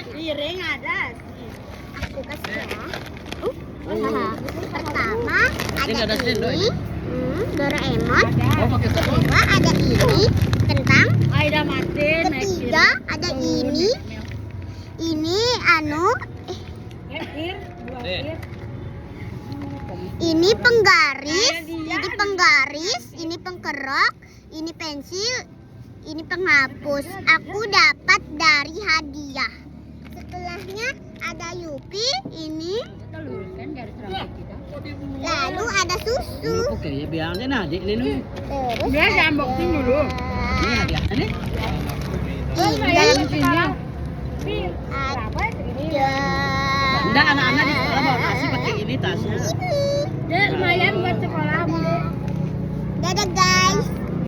Piring ada sih. Aku kasih ya. Pertama ada ini. Doraemon. Kedua ada ini. Kentang. Aida Martin. Ketiga ada ini. Ini ini penggaris, ini pengkerok, ini pensil, ini penghapus. Aku dapat dari hadiah. Setelahnya ada Yupi, ini. Lalu ada susu. Oke, ya biarnya nah adik ini nih. Terus Dia ada unboxing dulu. Ini hadiahnya nih. Dalam sini. ada Enggak, anak-anak di sekolah bawa nasi pakai ini tasnya. Dia lumayan buat sekolah.